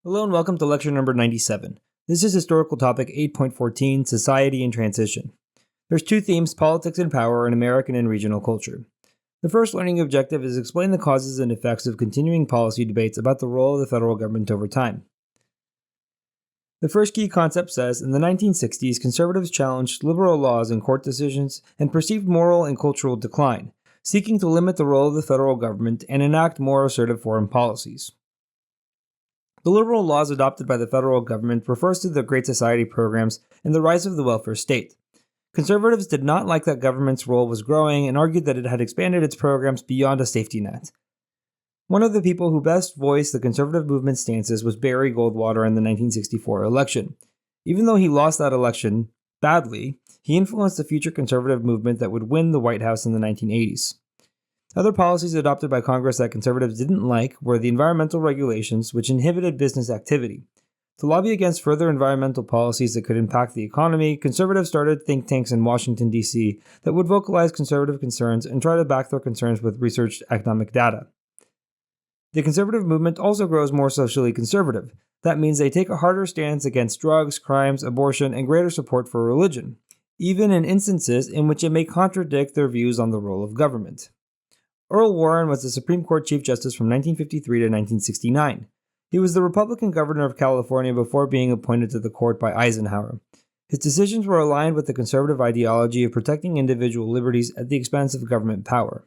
Hello and welcome to lecture number 97. This is historical topic 8.14, Society and Transition. There's two themes, politics and power, and American and regional culture. The first learning objective is explain the causes and effects of continuing policy debates about the role of the federal government over time. The first key concept says, in the 1960s, conservatives challenged liberal laws and court decisions and perceived moral and cultural decline, seeking to limit the role of the federal government and enact more assertive foreign policies. The liberal laws adopted by the federal government refers to the Great Society programs and the rise of the welfare state. Conservatives did not like that government's role was growing and argued that it had expanded its programs beyond a safety net. One of the people who best voiced the conservative movement's stances was Barry Goldwater in the 1964 election. Even though he lost that election badly, he influenced the future conservative movement that would win the White House in the 1980s. Other policies adopted by Congress that conservatives didn't like were the environmental regulations, which inhibited business activity. To lobby against further environmental policies that could impact the economy, conservatives started think tanks in Washington, D.C. that would vocalize conservative concerns and try to back their concerns with researched economic data. The conservative movement also grows more socially conservative. That means they take a harder stance against drugs, crimes, abortion, and greater support for religion, even in instances in which it may contradict their views on the role of government. Earl Warren was the Supreme Court Chief Justice from 1953 to 1969. He was the Republican governor of California before being appointed to the court by Eisenhower. His decisions were aligned with the conservative ideology of protecting individual liberties at the expense of government power.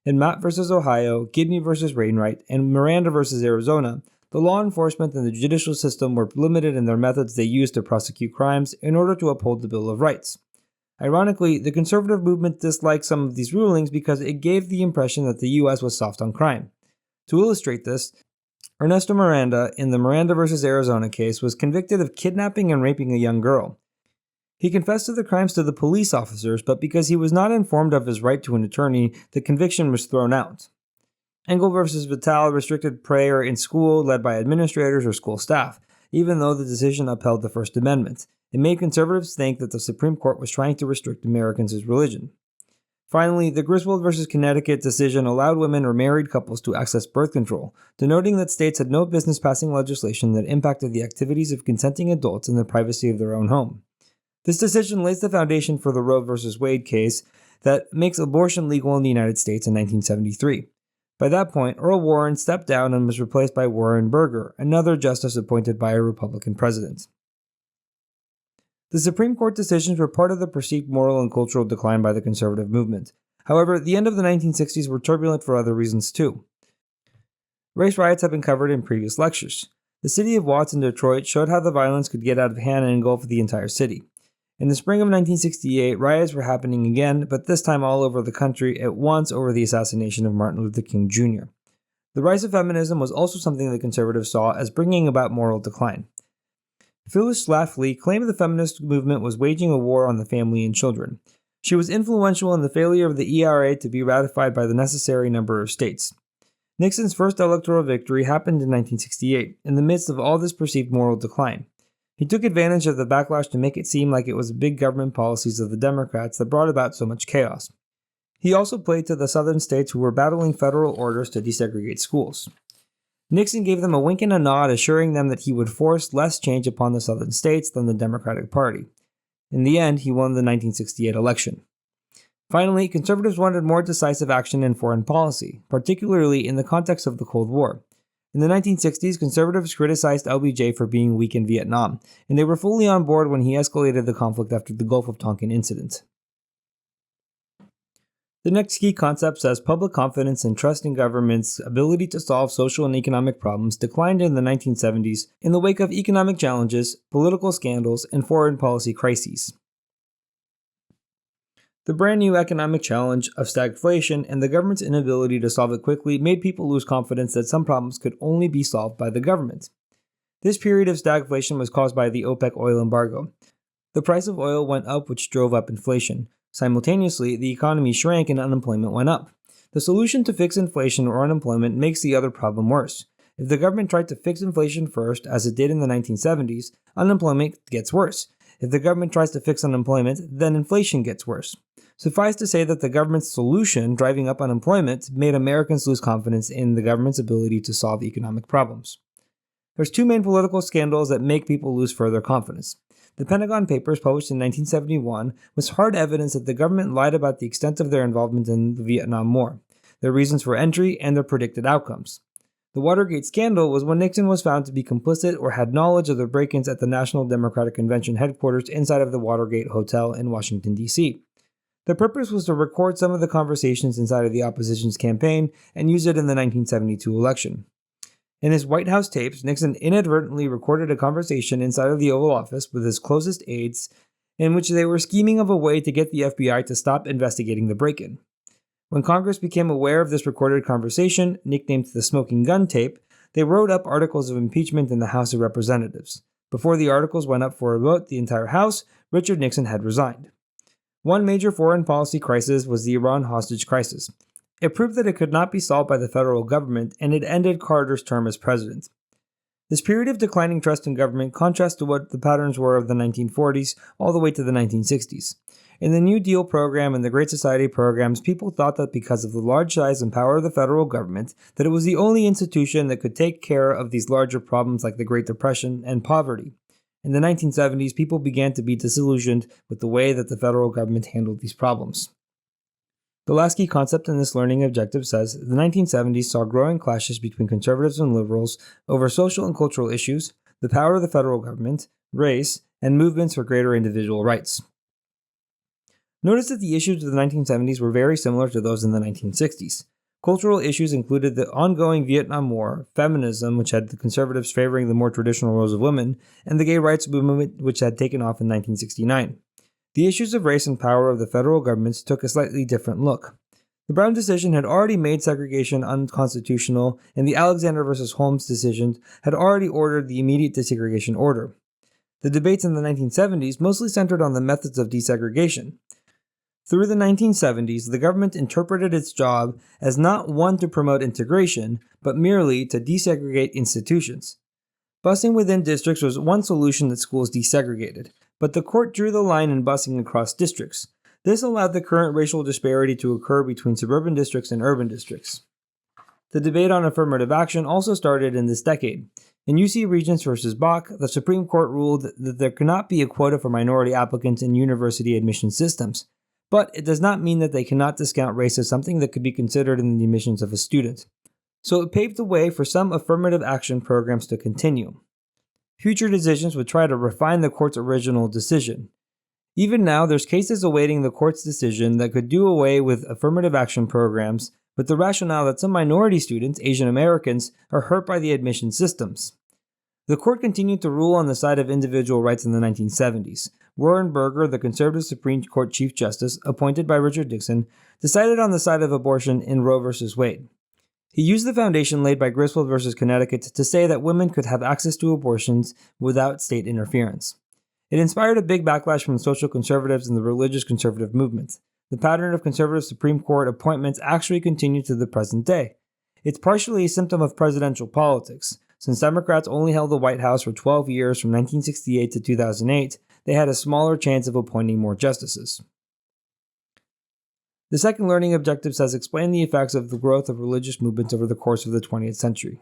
In Mapp v. Ohio, Gibney v. Wainwright, and Miranda v. Arizona, the law enforcement and the judicial system were limited in their methods they used to prosecute crimes in order to uphold the Bill of Rights. Ironically, the conservative movement disliked some of these rulings because it gave the impression that the U.S. was soft on crime. To illustrate this, Ernesto Miranda, in the Miranda v. Arizona case, was convicted of kidnapping and raping a young girl. He confessed to the crimes to the police officers, but because he was not informed of his right to an attorney, the conviction was thrown out. Engel v. Vital restricted prayer in school led by administrators or school staff, even though the decision upheld the First Amendment. It made conservatives think that the Supreme Court was trying to restrict Americans' religion. Finally, the Griswold v. Connecticut decision allowed women or married couples to access birth control, denoting that states had no business passing legislation that impacted the activities of consenting adults in the privacy of their own home. This decision lays the foundation for the Roe v. Wade case that makes abortion legal in the United States in 1973. By that point, Earl Warren stepped down and was replaced by Warren Burger, another justice appointed by a Republican president. The Supreme Court decisions were part of the perceived moral and cultural decline by the conservative movement. However, the end of the 1960s were turbulent for other reasons too. Race riots have been covered in previous lectures. The city of Watts in Detroit showed how the violence could get out of hand and engulf the entire city. In the spring of 1968, riots were happening again, but this time all over the country at once over the assassination of Martin Luther King Jr. The rise of feminism was also something the conservatives saw as bringing about moral decline. Phyllis Schlafly claimed the feminist movement was waging a war on the family and children. She was influential in the failure of the ERA to be ratified by the necessary number of states. Nixon's first electoral victory happened in 1968, in the midst of all this perceived moral decline. He took advantage of the backlash to make it seem like it was the big government policies of the Democrats that brought about so much chaos. He also played to the southern states who were battling federal orders to desegregate schools. Nixon gave them a wink and a nod, assuring them that he would force less change upon the southern states than the Democratic Party. In the end, he won the 1968 election. Finally, conservatives wanted more decisive action in foreign policy, particularly in the context of the Cold War. In the 1960s, conservatives criticized LBJ for being weak in Vietnam, and they were fully on board when he escalated the conflict after the Gulf of Tonkin incident. The next key concept says public confidence and trust in government's ability to solve social and economic problems declined in the 1970s in the wake of economic challenges, political scandals, and foreign policy crises. The brand new economic challenge of stagflation and the government's inability to solve it quickly made people lose confidence that some problems could only be solved by the government. This period of stagflation was caused by the OPEC oil embargo. The price of oil went up, which drove up inflation. Simultaneously, the economy shrank and unemployment went up. The solution to fix inflation or unemployment makes the other problem worse. If the government tried to fix inflation first, as it did in the 1970s, unemployment gets worse. If the government tries to fix unemployment, then inflation gets worse. Suffice to say that the government's solution, driving up unemployment, made Americans lose confidence in the government's ability to solve economic problems. There's two main political scandals that make people lose further confidence. The Pentagon Papers, published in 1971, was hard evidence that the government lied about the extent of their involvement in the Vietnam War, their reasons for entry, and their predicted outcomes. The Watergate scandal was when Nixon was found to be complicit or had knowledge of the break-ins at the National Democratic Convention headquarters inside of the Watergate Hotel in Washington, D.C. The purpose was to record some of the conversations inside of the opposition's campaign and use it in the 1972 election. In his White House tapes, Nixon inadvertently recorded a conversation inside of the Oval Office with his closest aides in which they were scheming of a way to get the FBI to stop investigating the break-in. When Congress became aware of this recorded conversation, nicknamed the Smoking Gun Tape, they wrote up articles of impeachment in the House of Representatives. Before the articles went up for a vote, the entire House, Richard Nixon had resigned. One major foreign policy crisis was the Iran hostage crisis. It proved that it could not be solved by the federal government, and it ended Carter's term as president. This period of declining trust in government contrasts to what the patterns were of the 1940s all the way to the 1960s. In the New Deal program and the Great Society programs, people thought that because of the large size and power of the federal government, that it was the only institution that could take care of these larger problems like the Great Depression and poverty. In the 1970s, people began to be disillusioned with the way that the federal government handled these problems. The last key concept in this learning objective says the 1970s saw growing clashes between conservatives and liberals over social and cultural issues, the power of the federal government, race, and movements for greater individual rights. Notice that the issues of the 1970s were very similar to those in the 1960s. Cultural issues included the ongoing Vietnam War, feminism, which had the conservatives favoring the more traditional roles of women, and the gay rights movement, which had taken off in 1969. The issues of race and power of the federal governments took a slightly different look. The Brown decision had already made segregation unconstitutional, and the Alexander v. Holmes decision had already ordered the immediate desegregation order. The debates in the 1970s mostly centered on the methods of desegregation. Through the 1970s, the government interpreted its job as not one to promote integration, but merely to desegregate institutions. Busing within districts was one solution that schools desegregated, but the court drew the line in busing across districts. This allowed the current racial disparity to occur between suburban districts and urban districts. The debate on affirmative action also started in this decade. In UC Regents v. Bach, the Supreme Court ruled that there cannot be a quota for minority applicants in university admission systems, but it does not mean that they cannot discount race as something that could be considered in the admissions of a student. So it paved the way for some affirmative action programs to continue. Future decisions would try to refine the court's original decision. Even now, there's cases awaiting the court's decision that could do away with affirmative action programs with the rationale that some minority students, Asian Americans, are hurt by the admission systems. The court continued to rule on the side of individual rights in the 1970s. Warren Burger, the conservative Supreme Court Chief Justice, appointed by Richard Nixon, decided on the side of abortion in Roe v. Wade. He used the foundation laid by Griswold v. Connecticut to say that women could have access to abortions without state interference. It inspired a big backlash from social conservatives and the religious conservative movement. The pattern of conservative Supreme Court appointments actually continued to the present day. It's partially a symptom of presidential politics. Since Democrats only held the White House for 12 years from 1968 to 2008, they had a smaller chance of appointing more justices. The second learning objective says explain the effects of the growth of religious movements over the course of the 20th century.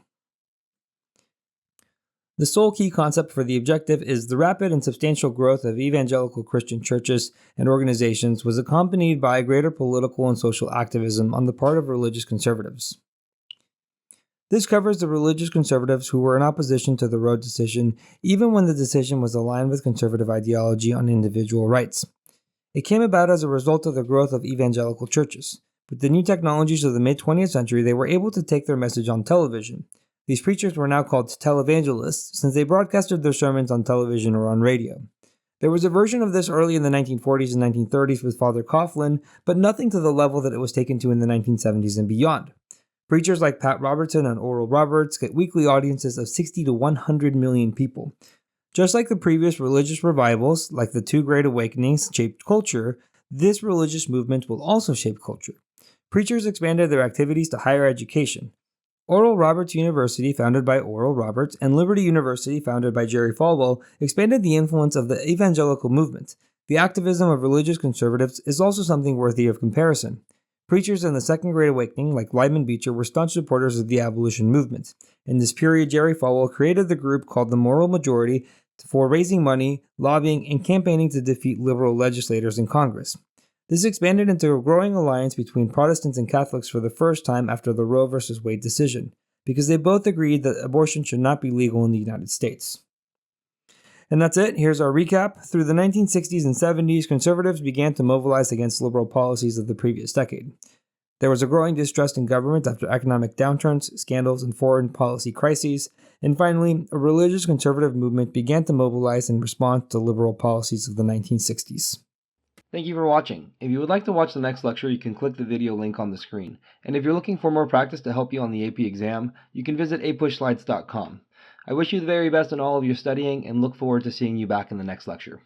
The sole key concept for the objective is the rapid and substantial growth of evangelical Christian churches and organizations was accompanied by greater political and social activism on the part of religious conservatives. This covers the religious conservatives who were in opposition to the Roe decision, even when the decision was aligned with conservative ideology on individual rights. It came about as a result of the growth of evangelical churches. With the new technologies of the mid-20th century, they were able to take their message on television. These preachers were now called televangelists since they broadcasted their sermons on television or on radio. There was a version of this early in the 1940s and 1930s with Father Coughlin, but nothing to the level that it was taken to in the 1970s and beyond. Preachers like Pat Robertson and Oral Roberts get weekly audiences of 60 to 100 million people. Just like the previous religious revivals, like the two Great Awakenings, shaped culture, this religious movement will also shape culture. Preachers expanded their activities to higher education. Oral Roberts University, founded by Oral Roberts, and Liberty University, founded by Jerry Falwell, expanded the influence of the evangelical movement. The activism of religious conservatives is also something worthy of comparison. Preachers in the Second Great Awakening, like Lyman Beecher, were staunch supporters of the abolition movement. In this period, Jerry Falwell created the group called the Moral Majority for raising money, lobbying, and campaigning to defeat liberal legislators in Congress. This expanded into a growing alliance between Protestants and Catholics for the first time after the Roe v. Wade decision, because they both agreed that abortion should not be legal in the United States. And that's it. Here's our recap. Through the 1960s and 70s, conservatives began to mobilize against liberal policies of the previous decade. There was a growing distrust in government after economic downturns, scandals, and foreign policy crises. And finally, a religious conservative movement began to mobilize in response to liberal policies of the 1960s. Thank you for watching. If you would like to watch the next lecture, you can click the video link on the screen. And if you're looking for more practice to help you on the AP exam, you can visit apushslides.com. I wish you the very best in all of your studying and look forward to seeing you back in the next lecture.